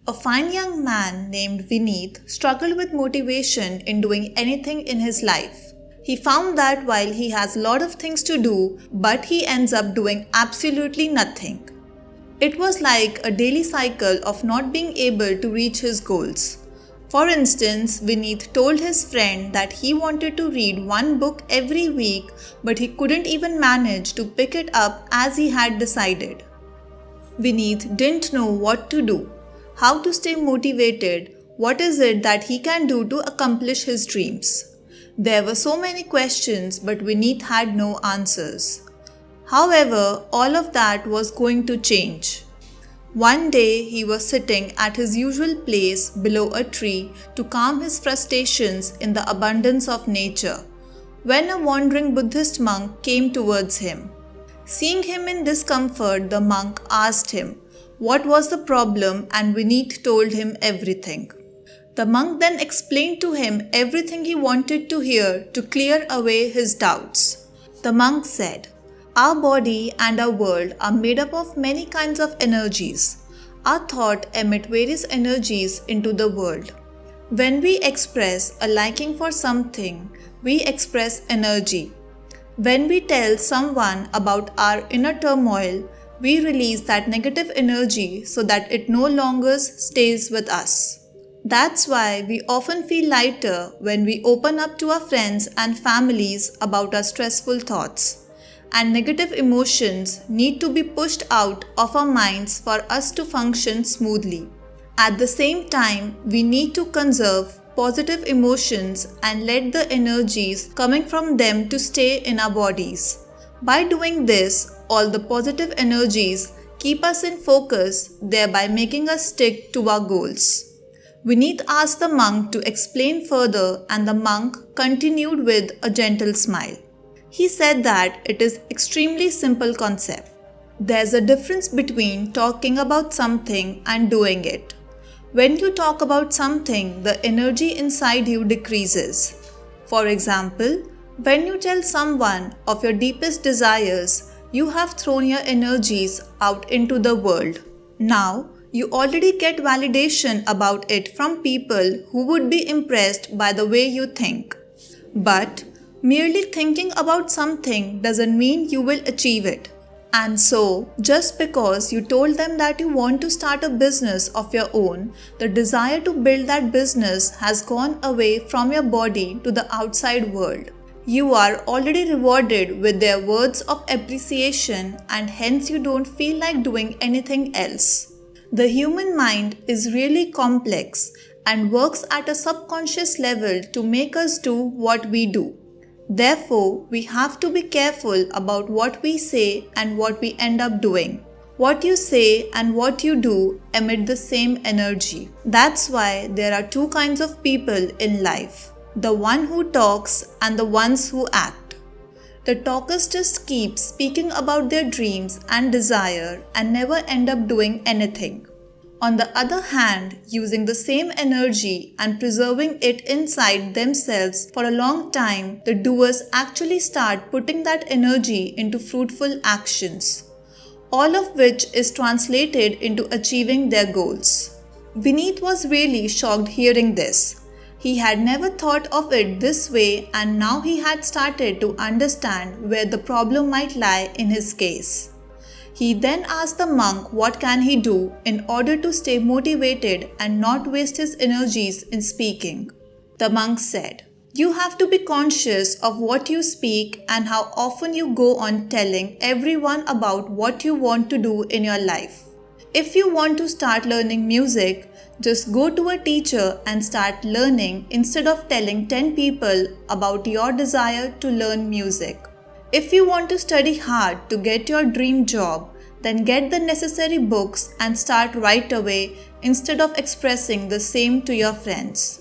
A fine young man named Vineet struggled with motivation in doing anything in his life. He found that while he has a lot of things to do, but he ends up doing absolutely nothing. It was like a daily cycle of not being able to reach his goals. For instance, Vineet told his friend that he wanted to read one book every week, but he couldn't even manage to pick it up as he had decided. Vineet didn't know what to do, how to stay motivated, what is it that he can do to accomplish his dreams. There were so many questions, but Vineet had no answers. However, all of that was going to change. One day he was sitting at his usual place below a tree to calm his frustrations in the abundance of nature, when a wandering Buddhist monk came towards him. Seeing him in discomfort, the monk asked him what was the problem, and Vineet told him everything. The monk then explained to him everything he wanted to hear to clear away his doubts. The monk said, "Our body and our world are made up of many kinds of energies. Our thought emit various energies into the world. When we express a liking for something, we express energy. When we tell someone about our inner turmoil, we release that negative energy so that it no longer stays with us. That's why we often feel lighter when we open up to our friends and families about our stressful thoughts. And negative emotions need to be pushed out of our minds for us to function smoothly. At the same time, we need to conserve positive emotions and let the energies coming from them to stay in our bodies. By doing this, all the positive energies keep us in focus, thereby making us stick to our goals." Vineet asked the monk to explain further, and the monk continued with a gentle smile. He said that it is extremely simple concept. There's a difference between talking about something and doing it. When you talk about something, the energy inside you decreases. For example, when you tell someone of your deepest desires, you have thrown your energies out into the world. Now, you already get validation about it from people who would be impressed by the way you think. But merely thinking about something doesn't mean you will achieve it. And so, just because you told them that you want to start a business of your own, the desire to build that business has gone away from your body to the outside world. You are already rewarded with their words of appreciation, and hence you don't feel like doing anything else. The human mind is really complex and works at a subconscious level to make us do what we do. Therefore, we have to be careful about what we say and what we end up doing. What you say and what you do emit the same energy. That's why there are two kinds of people in life: the one who talks and the ones who act. The talkers just keep speaking about their dreams and desire and never end up doing anything. On the other hand, using the same energy and preserving it inside themselves for a long time, the doers actually start putting that energy into fruitful actions, all of which is translated into achieving their goals. Vineet was really shocked hearing this. He had never thought of it this way, and now he had started to understand where the problem might lie in his case. He then asked the monk what can he do in order to stay motivated and not waste his energies in speaking. The monk said, "You have to be conscious of what you speak and how often you go on telling everyone about what you want to do in your life. If you want to start learning music, just go to a teacher and start learning instead of telling 10 people about your desire to learn music. If you want to study hard to get your dream job, then get the necessary books and start right away instead of expressing the same to your friends.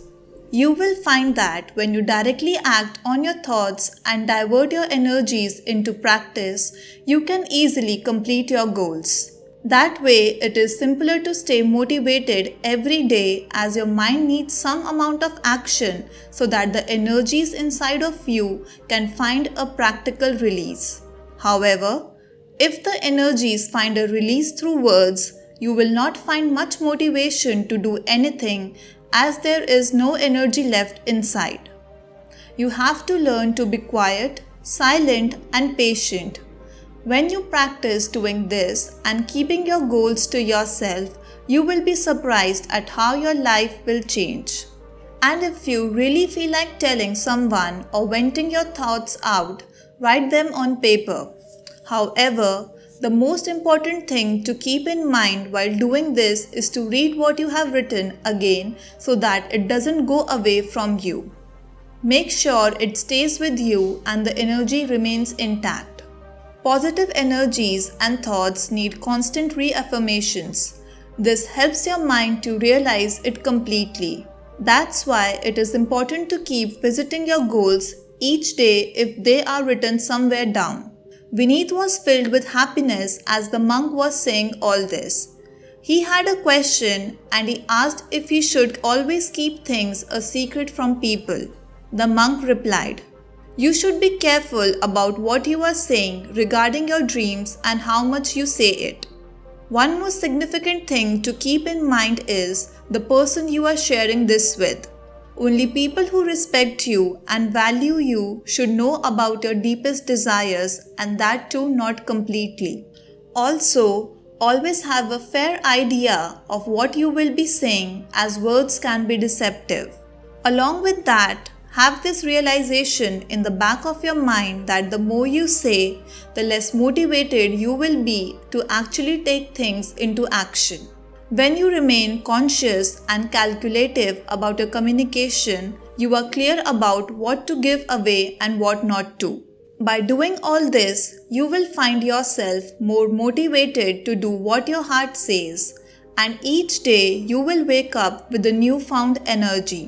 You will find that when you directly act on your thoughts and divert your energies into practice, you can easily complete your goals. That way, it is simpler to stay motivated every day, as your mind needs some amount of action so that the energies inside of you can find a practical release. However, if the energies find a release through words, you will not find much motivation to do anything as there is no energy left inside. You have to learn to be quiet, silent, and patient. When you practice doing this and keeping your goals to yourself, you will be surprised at how your life will change. And if you really feel like telling someone or venting your thoughts out, write them on paper. However, the most important thing to keep in mind while doing this is to read what you have written again so that it doesn't go away from you. Make sure it stays with you and the energy remains intact. Positive energies and thoughts need constant reaffirmations. This helps your mind to realize it completely. That's why it is important to keep visiting your goals each day if they are written somewhere down. Vineet was filled with happiness as the monk was saying all this. He had a question and he asked if he should always keep things a secret from people. The monk replied, "You should be careful about what you are saying regarding your dreams and how much you say it. One most significant thing to keep in mind is the person you are sharing this with. Only people who respect you and value you should know about your deepest desires, and that too not completely. Also, always have a fair idea of what you will be saying, as words can be deceptive. Along with that, have this realization in the back of your mind that the more you say, the less motivated you will be to actually take things into action. When you remain conscious and calculative about your communication, you are clear about what to give away and what not to. By doing all this, you will find yourself more motivated to do what your heart says, and each day you will wake up with a newfound energy.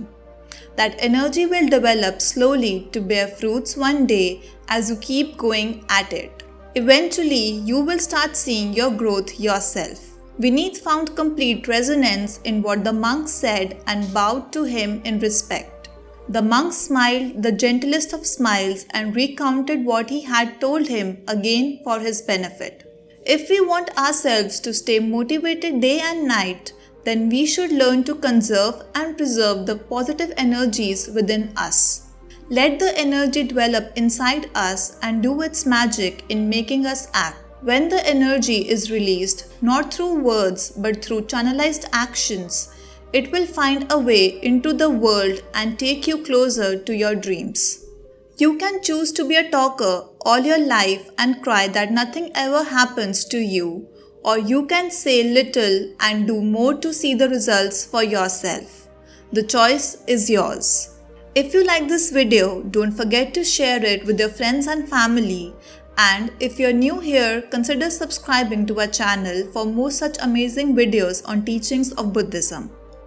That energy will develop slowly to bear fruits one day as you keep going at it. Eventually, you will start seeing your growth yourself. Vineet found complete resonance in what the monk said and bowed to him in respect. The monk smiled the gentlest of smiles and recounted what he had told him again for his benefit. If we want ourselves to stay motivated day and night, then we should learn to conserve and preserve the positive energies within us. Let the energy develop inside us and do its magic in making us act. When the energy is released, not through words but through channelized actions, it will find a way into the world and take you closer to your dreams. You can choose to be a talker all your life and cry that nothing ever happens to you, or you can say little and do more to see the results for yourself. The choice is yours. If you like this video, don't forget to share it with your friends and family. And if you're new here, consider subscribing to our channel for more such amazing videos on teachings of Buddhism.